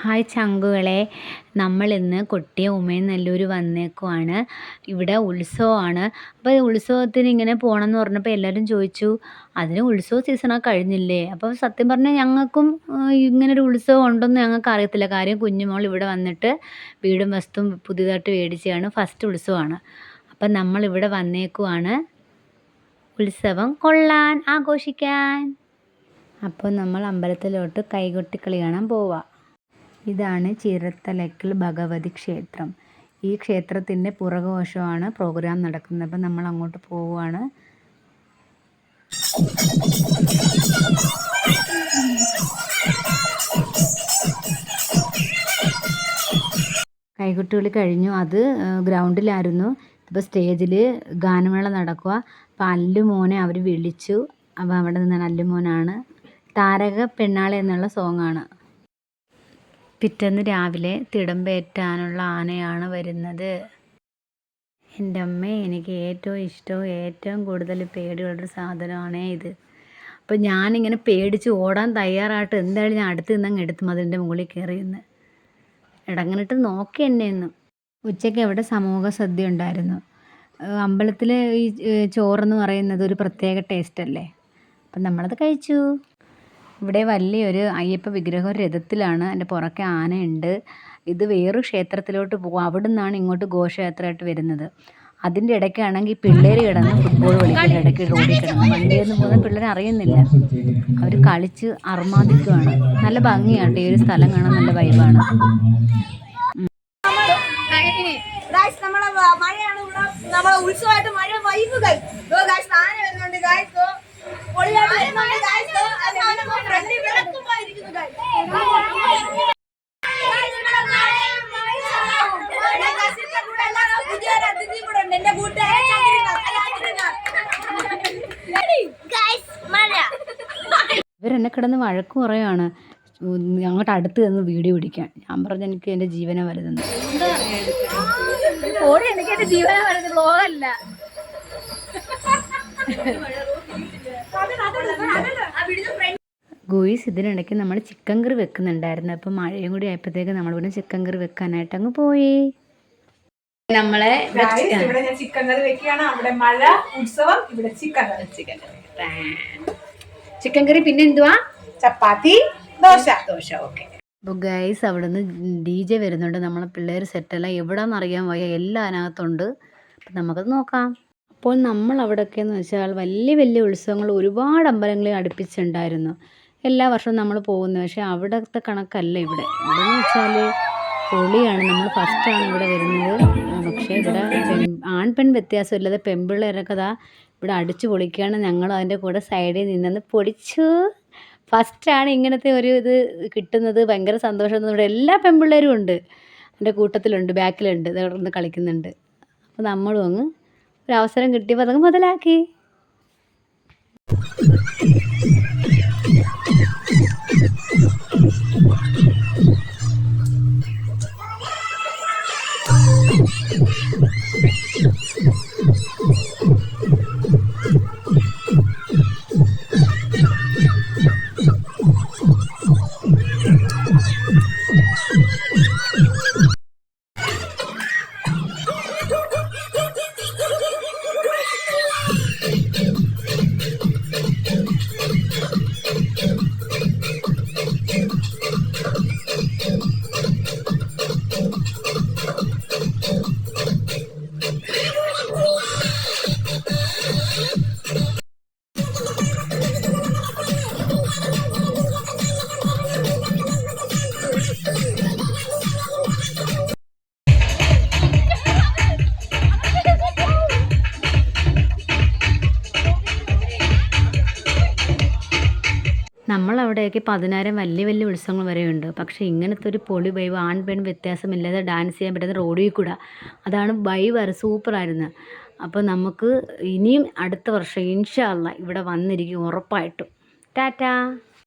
Hi ചങ്കുകളെ, നമ്മളിന്ന് കൊട്ടിയം ഉമയനല്ലൂർ വന്നേക്കുവാണ്. ഇവിടെ ഉത്സവമാണ്. അപ്പോൾ ഉത്സവത്തിന് ഇങ്ങനെ പോകണമെന്ന് പറഞ്ഞപ്പോൾ എല്ലാവരും ചോദിച്ചു, അതിന് ഉത്സവ സീസണൊക്കെ കഴിഞ്ഞില്ലേ? അപ്പോൾ സത്യം പറഞ്ഞാൽ ഞങ്ങൾക്കും ഇങ്ങനൊരു ഉത്സവം ഉണ്ടെന്ന് ഞങ്ങൾക്ക് അറിയത്തില്ല. കാര്യം കുഞ്ഞുമോൾ ഇവിടെ വന്നിട്ട് വീടും വസ്തുവും പുതിയതായിട്ട് മേടിച്ചതാണ്. ഫസ്റ്റ് ഉത്സവമാണ്. അപ്പം നമ്മളിവിടെ വന്നേക്കുവാണ് ഉത്സവം കൊള്ളാൻ, ആഘോഷിക്കാൻ. അപ്പോൾ നമ്മൾ അമ്പലത്തിലോട്ട് കൈകൊട്ടിക്കളി കാണാൻ പോവാം. ഇതാണ് ചിറത്തലയ്ക്കൽ ഭഗവതി ക്ഷേത്രം. ഈ ക്ഷേത്രത്തിൻ്റെ പുറകുവശമാണ് പ്രോഗ്രാം നടക്കുന്നത്. അപ്പം നമ്മൾ അങ്ങോട്ട് പോവുകയാണ്. കൈകൊട്ടുകളി കഴിഞ്ഞു. അത് ഗ്രൗണ്ടിലായിരുന്നു. ഇപ്പോൾ സ്റ്റേജിൽ ഗാനമേള നടക്കുക. അപ്പോൾ അല്ലുമോനെ അവർ വിളിച്ചു. അപ്പോൾ അവിടെ നിന്നാണ് അല്ലുമോനാണ്. താരക പെണ്ണാളെ എന്നുള്ള സോങ്ങാണ്. പിറ്റേന്ന് രാവിലെ തിടമ്പേറ്റാനുള്ള ആനയാണ് വരുന്നത്. എൻ്റെ അമ്മേ, എനിക്ക് ഏറ്റവും ഇഷ്ടവും ഏറ്റവും കൂടുതൽ പേടിയുള്ളൊരു സാധനമാണേ ഇത്. അപ്പോൾ ഞാനിങ്ങനെ പേടിച്ച് ഓടാൻ തയ്യാറായിട്ട് എന്തായാലും ഞാൻ അടുത്ത് നിന്നങ്ങ് എടുത്തു അതിൻ്റെ മുകളിൽ കയറി നിന്ന് ഇടങ്ങനിട്ട് നോക്കി എന്നെയൊന്നും. ഉച്ചയ്ക്ക് അവിടെ സമൂഹ സദ്യ ഉണ്ടായിരുന്നു. അമ്പലത്തിൽ ഈ ചോറെന്ന് പറയുന്നത് ഒരു പ്രത്യേക ടേസ്റ്റല്ലേ. അപ്പം നമ്മളത് കഴിച്ചു. ഇവിടെ വലിയൊരു അയ്യപ്പ വിഗ്രഹം രഥത്തിലാണ്. അതിൻ്റെ പുറകെ ആനയുണ്ട്. ഇത് വേറൊരു ക്ഷേത്രത്തിലോട്ട് പോകും. അവിടെ നിന്നാണ് ഇങ്ങോട്ട് ഘോഷയാത്രയായിട്ട് വരുന്നത്. അതിൻ്റെ ഇടയ്ക്കാണെങ്കിൽ പിള്ളേർ കിടന്ന് ഫുട്ബോൾ കളിക്കുന്ന ഇടയ്ക്ക് റോഡിൽ കിടന്ന് വണ്ടിയിൽ നിന്ന് പോകുന്ന പിള്ളേർ അറിയുന്നില്ല. അവർ കളിച്ച് അർമാദിക്കുകയാണ്. നല്ല ഭംഗിയാട്ടോ ഈ ഒരു സ്ഥലം കാണാൻ, നല്ല വൈബാണ്. ഉത്സവമായിട്ട് മഴ വൈബ് ഇവരെന്നെ കിടന്ന് വഴക്ക് പറയുകയാണ് അങ്ങോട്ട് അടുത്ത് നിന്ന് വീഡിയോ പിടിക്കാൻ. ഞാൻ പറഞ്ഞു എനിക്ക് എൻ്റെ ജീവനെ വരുന്നത്. ഗോയ്സ്, ഇതിനിടയ്ക്ക് നമ്മൾ ചിക്കൻ കറി വെക്കുന്നുണ്ടായിരുന്നു. അപ്പം മഴയും കൂടി ആയപ്പോഴത്തേക്ക് നമ്മൾ പിന്നെ ചിക്കൻ കറി വെക്കാനായിട്ട് അങ്ങ് പോയി. നമ്മളെ ചിക്കൻ കറി വെക്കുകയാണ്. അവിടെ മഴ, ഉത്സവം, ഇവിടെ ചിക്കൻ കറി പിന്നെ എന്തുവാ, ചപ്പാത്തി, ദോശ. ഓക്കെ. അപ്പോൾ ഗൈസ്, അവിടെ നിന്ന് DJ വരുന്നുണ്ട്. നമ്മളെ പിള്ളേർ സെറ്റല്ല, എവിടാന്നറിയാൻ വയ്യ, എല്ലാം അതിനകത്തുണ്ട്. അപ്പം നമുക്കത് നോക്കാം. അപ്പോൾ നമ്മൾ അവിടെയൊക്കെയെന്ന് വെച്ചാൽ വലിയ വലിയ ഉത്സവങ്ങൾ ഒരുപാട് അമ്പലങ്ങളിൽ അടുപ്പിച്ചുണ്ടായിരുന്നു. എല്ലാ വർഷവും നമ്മൾ പോകുന്നു. പക്ഷേ അവിടുത്തെ കണക്കല്ല ഇവിടെ. ഇവിടെയെന്ന് വെച്ചാൽ പൊളിയാണ്. നമ്മൾ ഫസ്റ്റാണ് ഇവിടെ വരുന്നത്. പക്ഷേ ഇവിടെ ആൺപെൺ വ്യത്യാസമില്ലാതെ പെൺപിള്ളേരൊക്കെ ഇവിടെ അടിച്ചു പൊളിക്കുകയാണ്. ഞങ്ങൾ അതിൻ്റെ കൂടെ സൈഡിൽ നിന്നു പൊളിച്ചു. ഫസ്റ്റാണ് ഇങ്ങനത്തെ ഒരു ഇത് കിട്ടുന്നത്. ഭയങ്കര സന്തോഷം. ഇവിടെ എല്ലാ പെൺപിള്ളേരും ഉണ്ട്, എൻ്റെ കൂട്ടത്തിലുണ്ട്, ബാക്കിലുണ്ട്, ഇവിടെ നിന്ന് കളിക്കുന്നുണ്ട്. അപ്പോൾ നമ്മളും അങ്ങ് ഒരവസരം കിട്ടിയപ്പോൾ അതങ്ങ് മുതലാക്കി. നമ്മളവിടെയൊക്കെ 16 വലിയ വലിയ ഉത്സവങ്ങൾ വരെയുണ്ട്. പക്ഷേ ഇങ്ങനത്തെ ഒരു പൊളി വൈബ്, ആൺ പെൺ വ്യത്യാസമില്ലാതെ ഡാൻസ് ചെയ്യാൻ പറ്റുന്ന റോഡിൽ കൂടെ, അതാണ് വൈബ്. സൂപ്പറായിരുന്നു. അപ്പോൾ നമുക്ക് ഇനിയും അടുത്ത വർഷം ഇൻഷാ അല്ലാഹ് ഇവിടെ വന്നിരിക്കും ഉറപ്പായിട്ടും. ടാറ്റാ.